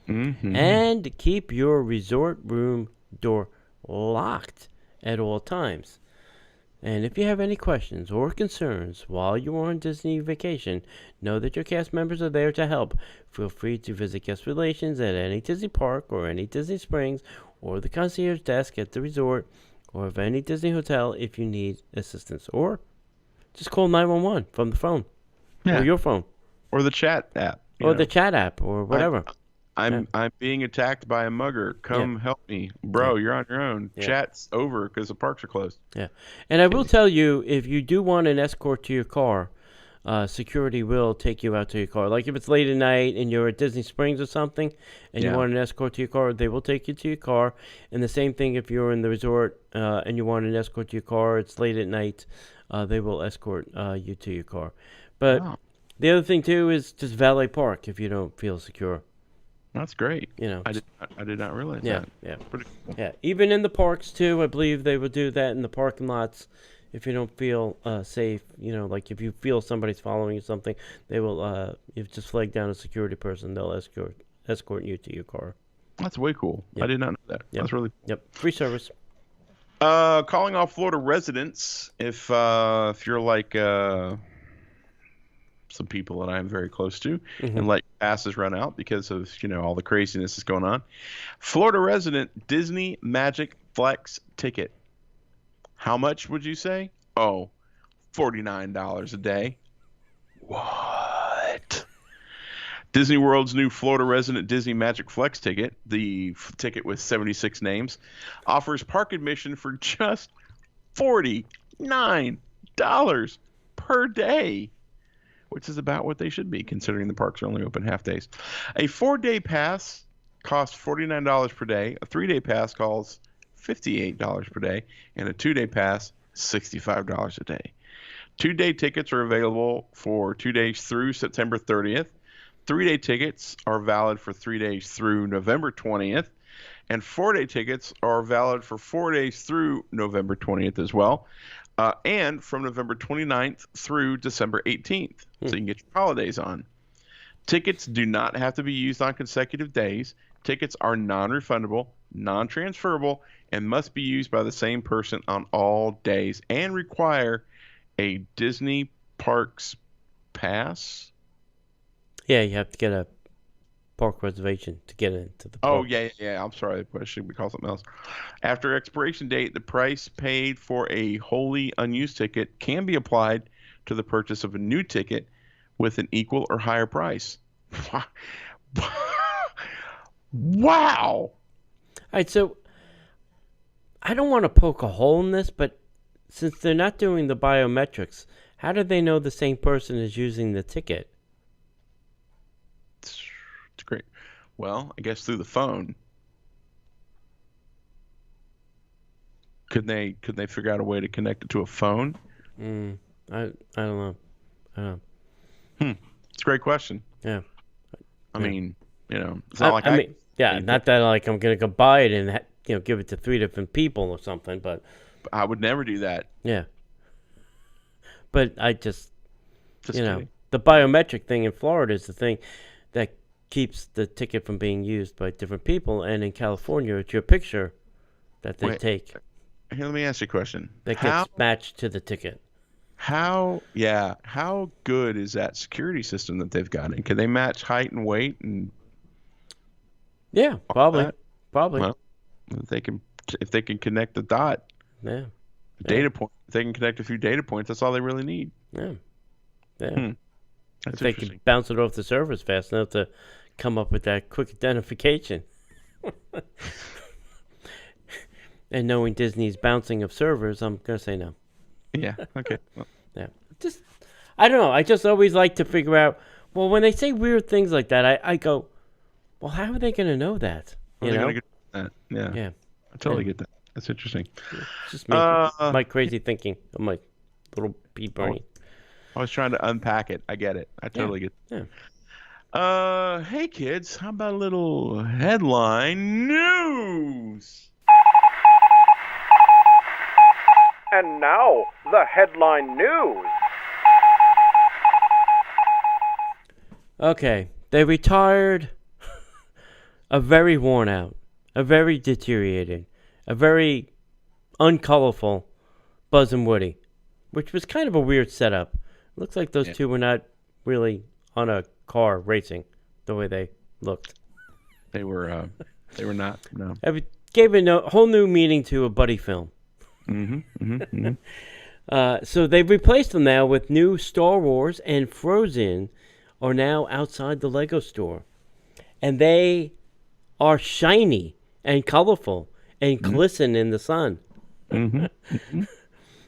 Mm-hmm. And keep your resort room door locked at all times. And if you have any questions or concerns while you are on Disney vacation, know that your cast members are there to help. Feel free to visit guest relations at any Disney park or any Disney Springs or the concierge desk at the resort or of any Disney hotel if you need assistance. Or just call 911 from the phone or your phone. Or the chat app. Or the chat app or whatever. I'm being attacked by a mugger. Come help me. Bro, you're on your own. Chat's over because the parks are closed. Yeah. And I will tell you, if you do want an escort to your car, security will take you out to your car. Like if it's late at night and you're at Disney Springs or something and you want an escort to your car, they will take you to your car. And the same thing if you're in the resort and you want an escort to your car, it's late at night, they will escort you to your car. But the other thing, too, is just valet park if you don't feel secure. That's great. I did not realize that. Yeah. Pretty cool. Yeah. Even in the parks too, I believe they would do that in the parking lots. If you don't feel safe, like if you feel somebody's following you something, they will. You just flag down a security person. They'll escort you to your car. That's way cool. Yep. I did not know that. Yep. That's really cool. Yep. Free service. Calling all Florida residents. If you're like some people that I am very close to, and let passes run out because of all the craziness that's going on. Florida resident Disney Magic Flex ticket. How much would you say? Oh, $49 a day. What? Disney World's new Florida resident Disney Magic Flex ticket, the ticket with 76 names, offers park admission for just $49. $9 per day, which is about what they should be considering the parks are only open half days. A 4-day pass costs $49 per day. A 3-day pass costs $58 per day, and a 2-day pass $65 a day. 2-day tickets are available for 2 days through September 30th. 3-day tickets are valid for 3 days through November 20th. And 4-day tickets are valid for 4 days through November 20th as well. And from November 29th through December 18th. So you can get your holidays on. Tickets do not have to be used on consecutive days. Tickets are non-refundable, non-transferable, and must be used by the same person on all days and require a Disney Parks pass. Yeah, you have to get a park reservation to get into the park. Oh, yeah. I'm sorry. I should be called something else. After expiration date, the price paid for a wholly unused ticket can be applied to the purchase of a new ticket with an equal or higher price. Wow. All right, so I don't want to poke a hole in this, but since they're not doing the biometrics, how do they know the same person is using the ticket? It's great. Well, I guess through the phone. Could they figure out a way to connect it to a phone? I don't know. It's a great question. Yeah. I mean, it's not like not that like I'm gonna go buy it and give it to 3 different people or something, but I would never do that. yeah. But I just kidding. the biometric thing in Florida is the thing that keeps the ticket from being used by different people, and in California, it's your picture that they take. Here, let me ask you a question. That gets matched to the ticket. How good is that security system that they've got? And can they match height and weight and? Yeah, probably. Well, if they can connect the dot. Yeah. Data point. If they can connect a few data points, that's all they really need. Yeah. That's if they can bounce it off the servers fast enough to come up with that quick identification. And knowing Disney's bouncing of servers, I'm gonna say no. Yeah. Okay. Well. Yeah. I don't know. I just always like to figure out. Well, when they say weird things like that, I go, well, how are they gonna know that? How are they gonna get that? Yeah. Yeah. I totally get that. That's interesting. It's just me, my crazy thinking of my little pea brain. I was trying to unpack it. I get it. I totally get it. Yeah. Hey kids, how about a little headline news? And now, the headline news. Okay, they retired a very worn out, a very deteriorated, a very uncolorful Buzz and Woody, which was kind of a weird setup. Looks like those two were not really on a car racing the way they looked. They were not. No. It gave a whole new meaning to a buddy film. So they've replaced them now with new Star Wars and Frozen are now outside the Lego store. And they are shiny and colorful and glisten in the sun.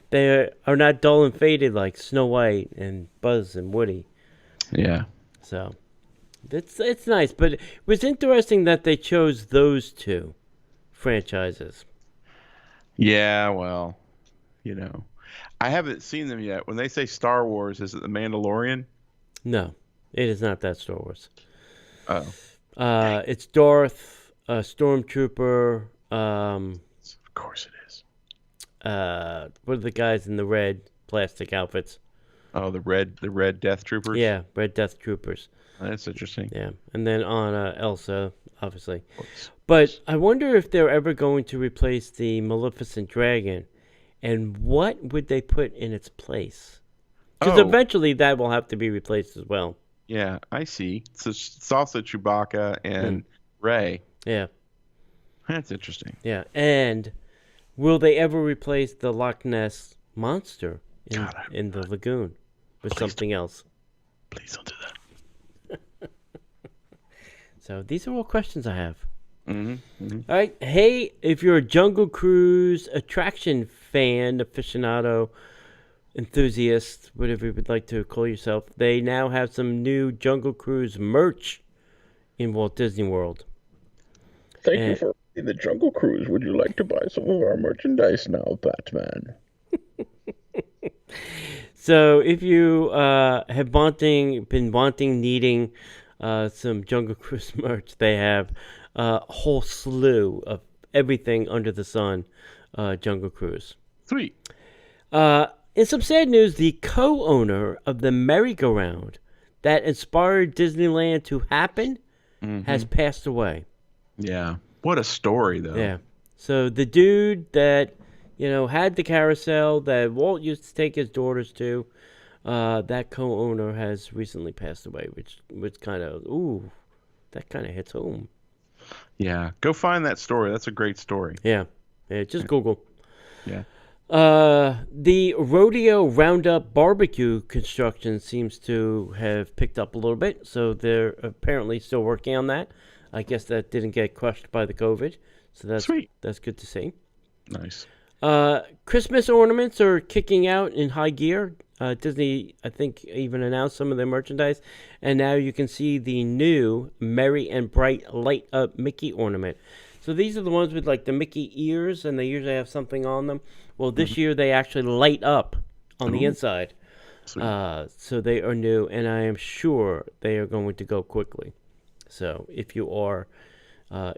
They are not dull and faded like Snow White and Buzz and Woody. Yeah. So it's nice. But it was interesting that they chose those two franchises. Yeah, well, I haven't seen them yet. When they say Star Wars, is it The Mandalorian? No, it is not that Star Wars. Oh. It's Darth, Stormtrooper. Of course it is. What are the guys in the red plastic outfits? Oh, the red Death Troopers? Yeah, red Death Troopers. That's interesting. Yeah, and then Anna, Elsa, obviously. But I wonder if they're ever going to replace the Maleficent Dragon, and what would they put in its place? Because eventually that will have to be replaced as well. Yeah, I see. So it's also Chewbacca and Rey. Yeah. That's interesting. Yeah, and will they ever replace the Loch Ness Monster in the lagoon with something else? Please don't do that. So these are all questions I have. All right. Hey, if you're a Jungle Cruise attraction fan, aficionado, enthusiast, whatever you would like to call yourself, they now have some new Jungle Cruise merch in Walt Disney World. Thank you for the Jungle Cruise. Would you like to buy some of our merchandise now, Batman? So if you have needing some Jungle Cruise merch, they have a whole slew of everything under the sun, Jungle Cruise. Sweet. In some sad news, the co-owner of the merry-go-round that inspired Disneyland to happen has passed away. Yeah. What a story, though. Yeah. So the dude that, had the carousel that Walt used to take his daughters to, that co-owner has recently passed away, which kind of, that kind of hits home. Yeah. Go find that story. That's a great story. Yeah. Just Google. Yeah. The Rodeo Roundup barbecue construction seems to have picked up a little bit, so they're apparently still working on that. I guess that didn't get crushed by the COVID, so that's Sweet. That's good to see. Nice. Christmas ornaments are kicking out in high gear. Disney, I think, even announced some of their merchandise, and now you can see the new Merry and Bright Light Up Mickey ornament. So these are the ones with like the Mickey ears, and they usually have something on them. Well, this year they actually light up on the inside. So they are new, and I am sure they are going to go quickly. So if you are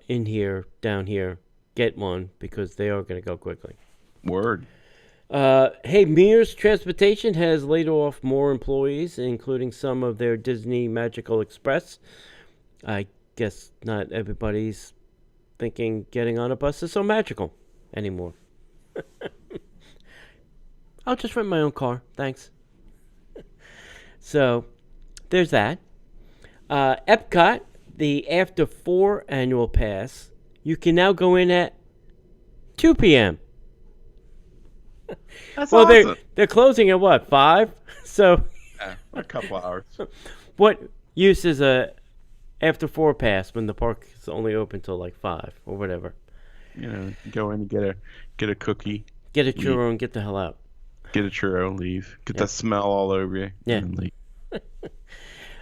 in here, down here, get one, because they are going to go quickly. Word. Hey, Mears Transportation has laid off more employees, including some of their Disney Magical Express. I guess not everybody's thinking getting on a bus is so magical anymore. I'll just rent my own car, thanks. So, there's that. Epcot, the After 4 annual pass, you can now go in at 2 p.m. That's Well, awesome. they're closing at what, 5? So, Yeah, a couple hours. what use is a After 4 pass when the park is only open till like 5 or whatever? Go in and get a cookie, Get a churro and get the hell out. get a churro, leave, get that smell all over you, Yeah. and leave.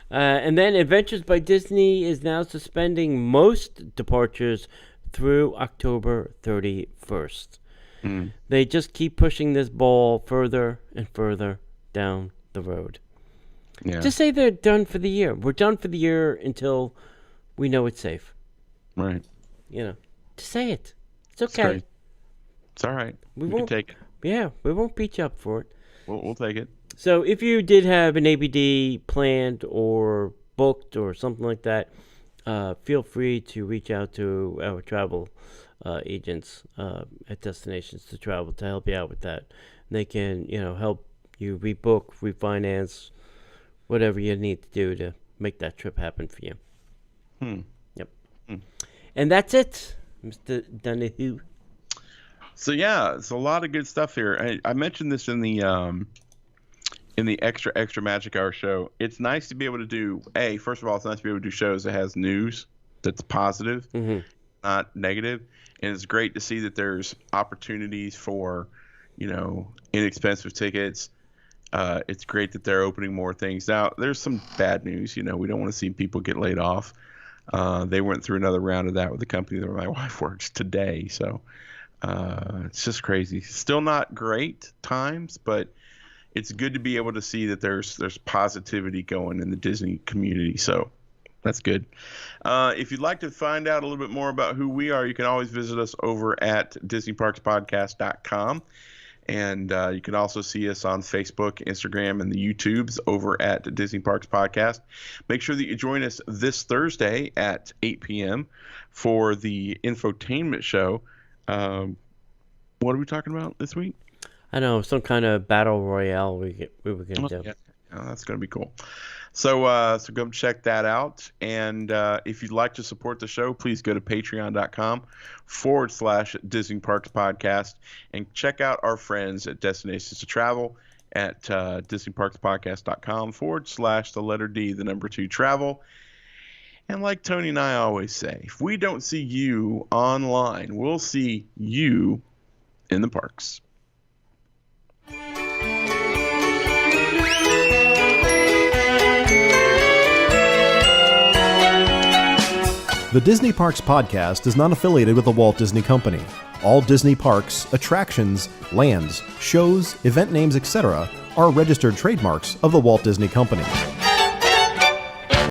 And then Adventures by Disney is now suspending most departures through October 31st. They just keep pushing this ball further and further down the road. Yeah. Just say they're done for the year. We're done for the year until we know it's safe. Right. Just say it. It's It's okay. great. It's all right. We can won't- take it. Yeah, we won't beat you up for it. We'll take it. So if you did have an ABD planned or booked or something like that, feel free to reach out to our travel agents at Destinations to Travel to help you out with that. They can, help you rebook, refinance, whatever you need to do to make that trip happen for you. Yep. And that's it, Mr. Donahue. So yeah, it's a lot of good stuff here. I mentioned this in the extra Magic Hour show. It's nice to be able to do first of all, it's nice to be able to do shows that has news that's positive, not negative. And it's great to see that there's opportunities for, inexpensive tickets. It's great that they're opening more things. Now, there's some bad news. We don't want to see people get laid off. They went through another round of that with the company that my wife works today. So it's just crazy. Still not great times, but it's good to be able to see that there's positivity going in the Disney community. So that's good. If you'd like to find out a little bit more about who we are, you can always visit us over at DisneyParksPodcast.com. And you can also see us on Facebook, Instagram, and the YouTubes over at Disney Parks Podcast. Make sure that you join us this Thursday at 8 p.m. for the infotainment show. What are we talking about this week? I know, some kind of battle royale we were going to do. Yeah. Oh, that's going to be cool. So go check that out. And if you'd like to support the show, please go to patreon.com/Disney Parks Podcast and check out our friends at Destinations to Travel at DisneyParksPodcast.com/D 2 And like Tony and I always say, if we don't see you online, we'll see you in the parks. The Disney Parks Podcast is not affiliated with the Walt Disney Company. All Disney parks, attractions, lands, shows, event names, etc. are registered trademarks of the Walt Disney Company.